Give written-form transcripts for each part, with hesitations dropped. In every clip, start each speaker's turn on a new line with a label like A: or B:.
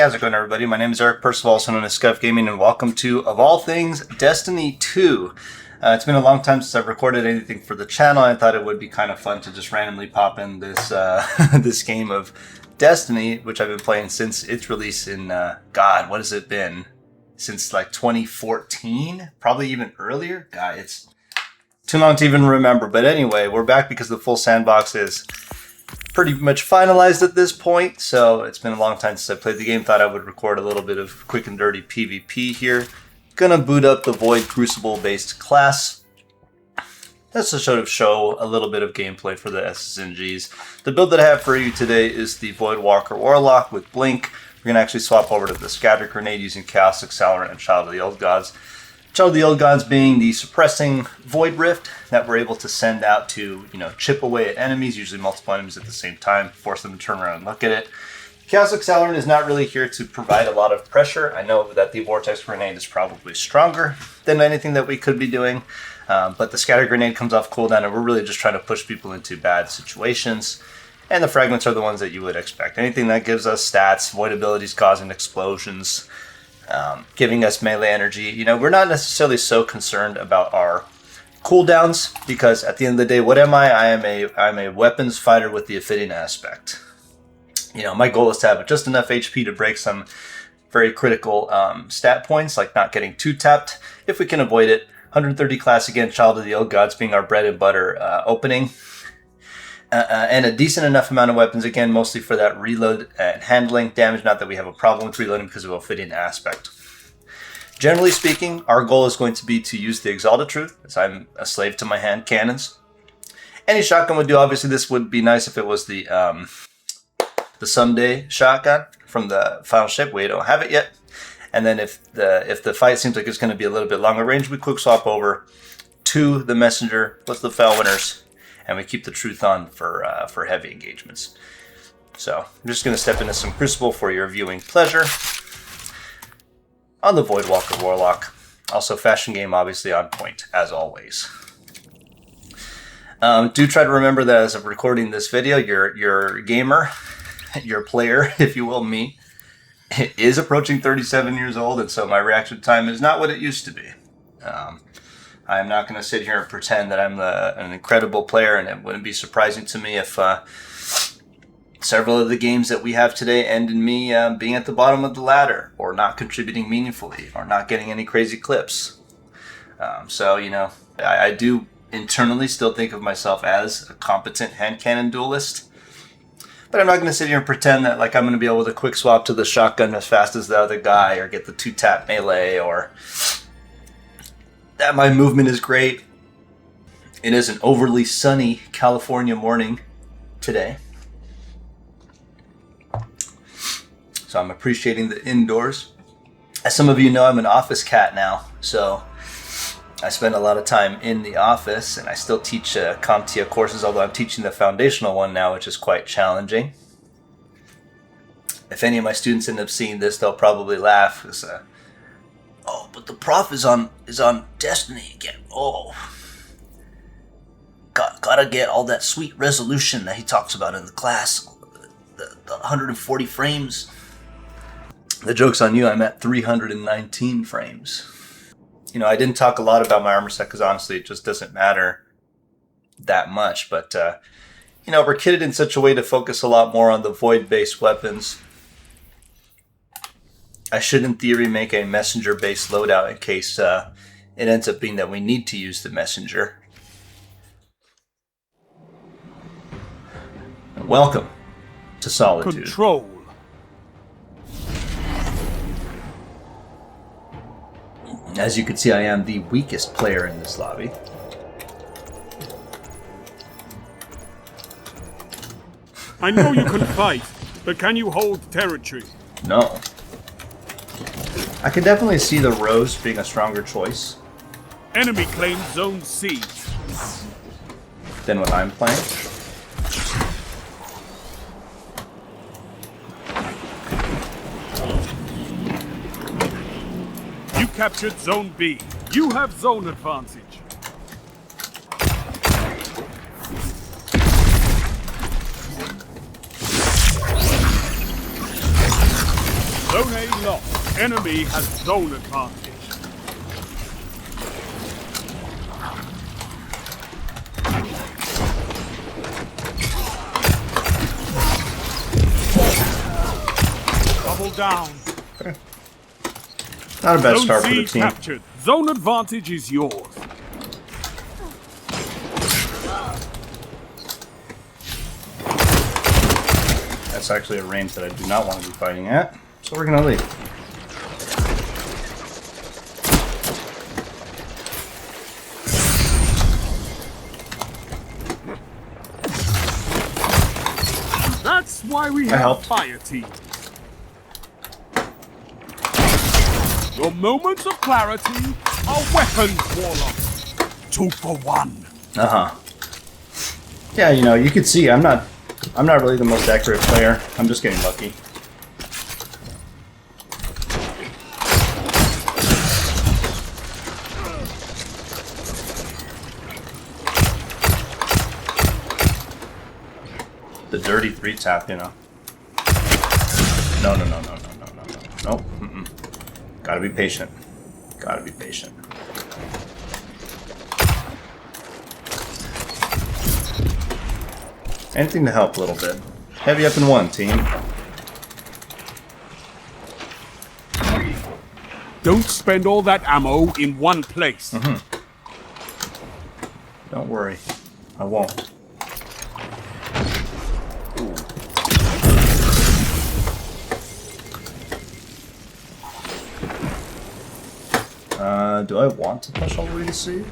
A: how's it going, everybody? My name is Eric Percival, also known as Scuffed Gaming, and welcome to, of all things, Destiny 2. It's been a long time since I've recorded anything for the channel. I thought it would be kind of fun to just randomly pop in this this game of Destiny, which I've been playing since its release in, God, what has it been? Since like 2014? Probably even earlier? God, it's too long to even remember. But anyway, we're back because the full sandbox is pretty much finalized at this point, so it's been a long time since I played the game. Thought I would record a little bit of quick and dirty PvP here. Gonna boot up the Void Crucible based class. That's to sort of show a little bit of gameplay for the SSNGs. The build that I have for you today is the Voidwalker Warlock with Blink. We're gonna actually swap over to the Scatter Grenade using Chaos Accelerant and Child of the Old Gods. Child of the Old Gods being the suppressing Void Rift that we're able to send out to, chip away at enemies, usually multiple enemies at the same time, force them to turn around and look at it. Chaos Accelerant is not really here to provide a lot of pressure. I know that the Vortex Grenade is probably stronger than anything that we could be doing, but the Scatter Grenade comes off cooldown, and we're really just trying to push people into bad situations. And the Fragments are the ones that you would expect. Anything that gives us stats, void abilities causing explosions, giving us melee energy. We're not necessarily so concerned about our cooldowns, because at the end of the day, what am I? I'm a weapons fighter with the Ophidian aspect. My goal is to have just enough HP to break some very critical stat points, like not getting too tapped, if we can avoid it. 130 class again, Child of the Old Gods being our bread and butter opening. And a decent enough amount of weapons, again, mostly for that reload and handling damage. Not that we have a problem with reloading because of Ophidian aspect. Generally speaking, our goal is going to be to use the Exalted Truth, as I'm a slave to my hand cannons. Any shotgun would do. Obviously, this would be nice if it was the Someday shotgun from the final ship. We don't have it yet. And then if the fight seems like it's going to be a little bit longer range, we quick swap over to the Messenger with the Felwinners, and we keep the Truth on for heavy engagements. So I'm just going to step into some Crucible for your viewing pleasure on the Voidwalker Warlock. Also, fashion game obviously on point, as always. Do try to remember that as of recording this video, your gamer, your player, if you will, me, is approaching 37 years old, and so my reaction time is not what it used to be. I'm not going to sit here and pretend that I'm an incredible player, and it wouldn't be surprising to me if several of the games that we have today end in me being at the bottom of the ladder, or not contributing meaningfully, or not getting any crazy clips. I do internally still think of myself as a competent handcannon duelist, but I'm not going to sit here and pretend that like I'm going to be able to quick swap to the shotgun as fast as the other guy, or get the 2-tap melee, or that my movement is great. It is an overly sunny California morning today, so I'm appreciating the indoors. As some of you know, I'm an office cat now, so I spend a lot of time in the office, and I still teach CompTIA courses, although I'm teaching the foundational one now, which is quite challenging. If any of my students end up seeing this, they'll probably laugh, because oh, but the prof is on Destiny again. Oh, gotta get all that sweet resolution that he talks about in the class. The 140 frames. The joke's on you. I'm at 319 frames. I didn't talk a lot about my armor set because honestly, it just doesn't matter that much. But we're kitted in such a way to focus a lot more on the void-based weapons. I should, in theory, make a messenger-based loadout in case it ends up being that we need to use the messenger. Welcome to Solitude.
B: Control.
A: As you can see, I am the weakest player in this lobby.
B: I know you can fight, but can you hold territory?
A: No. I can definitely see the Rose being a stronger choice
B: Enemy claims Zone C.
A: than what I'm playing.
B: You captured Zone B. You have zone advantage. Zone A lost. Enemy has zone advantage. Double down.
A: Okay. Not a bad
B: Zone
A: start
B: C
A: for the team.
B: captured. Zone advantage is yours.
A: That's actually a range that I do not want to be fighting at, so we're going to leave.
B: That's why we have fire teams. Your moments of clarity are weapons, Warlock. 2 for 1.
A: Yeah, you know, you could see I'm not really the most accurate player. I'm just getting lucky. The dirty 3-tap, you know. No. Nope. Gotta be patient. Gotta be patient. Anything to help a little bit. Heavy up in 1, team.
B: Don't spend all that ammo in one place.
A: Don't worry. I won't. Do I want to push all the way to C?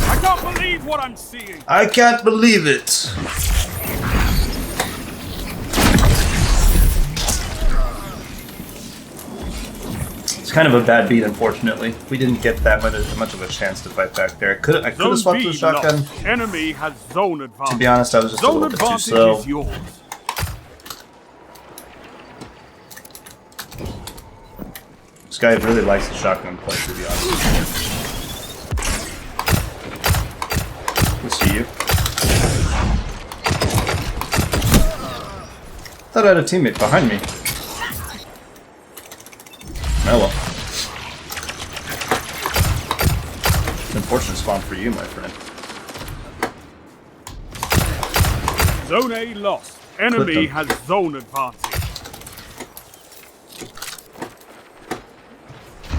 B: I can't believe what I'm seeing.
A: I can't believe it. It's kind of a bad beat, unfortunately. We didn't get that much of a chance to fight back there. I could have swapped to the shotgun.
B: Enemy has zone advantage.
A: To be honest, I was just a little bit too slow.
B: Is yours.
A: This guy really likes the shotgun play, to be honest. We'll see you. Thought I had a teammate behind me. Oh well. Unfortunate spawn for you, my friend.
B: Zone A lost. Enemy has zone advantage.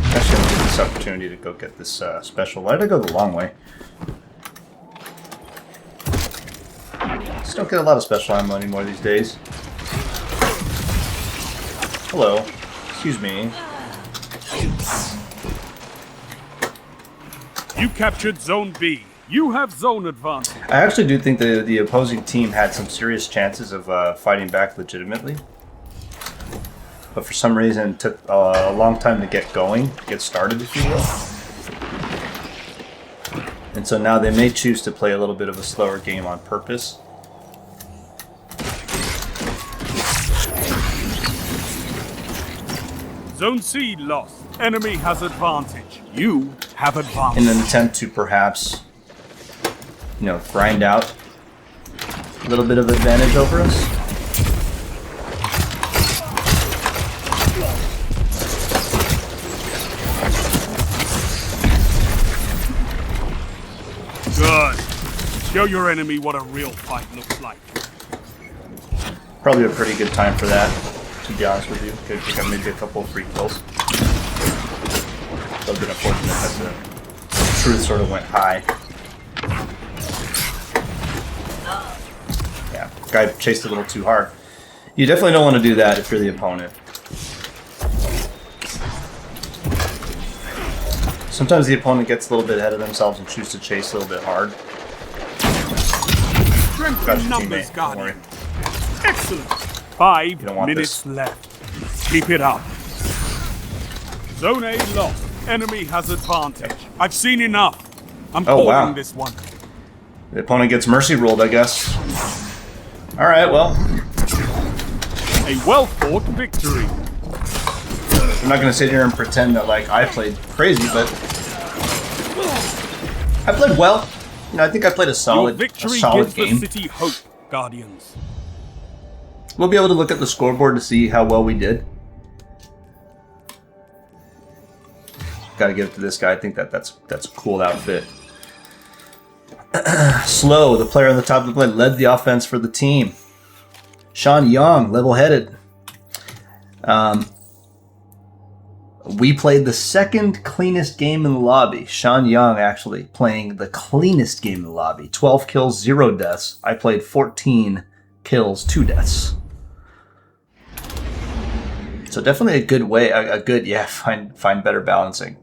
A: Actually, I'm gonna take this opportunity to go get this special. Why did I go the long way? Just don't get a lot of special ammo anymore these days. Hello. Excuse me.
B: You captured Zone B. You have zone advantage.
A: I actually do think the opposing team had some serious chances of fighting back legitimately. But for some reason it took a long time to get going, get started, if you will. And so now they may choose to play a little bit of a slower game on purpose.
B: Zone C lost. Enemy has advantage. You have advantage.
A: In an attempt to perhaps, you know, grind out a little bit of advantage over us.
B: Good. Show your enemy what a real fight looks like.
A: Probably a pretty good time for that, to be honest with you. Could pick up maybe a couple of free kills. A little bit unfortunate that the truth sort of went high. Yeah, guy chased a little too hard. You definitely don't want to do that if you're the opponent. Sometimes the opponent gets a little bit ahead of themselves and chooses to chase a little bit hard.
B: Strength in numbers, Guardian. Excellent. 5 minutes left. Keep it up. Zone A lost. Enemy has advantage. I've seen enough. I'm calling this one.
A: The opponent gets mercy ruled, I guess. Alright, well.
B: A well-fought victory.
A: I'm not going to sit here and pretend that, like, I played crazy, but I played well. You know, I think I played a solid game.
B: Your victory gives the city hope, Guardians.
A: We'll be able to look at the scoreboard to see how well we did. Got to give it to this guy. I think that's a cool outfit. Slow, the player on the top of the plate, led the offense for the team. Sean Young, level-headed. We played the second cleanest game in the lobby. Sean Young actually playing the cleanest game in the lobby. 12 kills, 0 deaths. I played 14 kills, 2 deaths. So definitely a good way, find better balancing.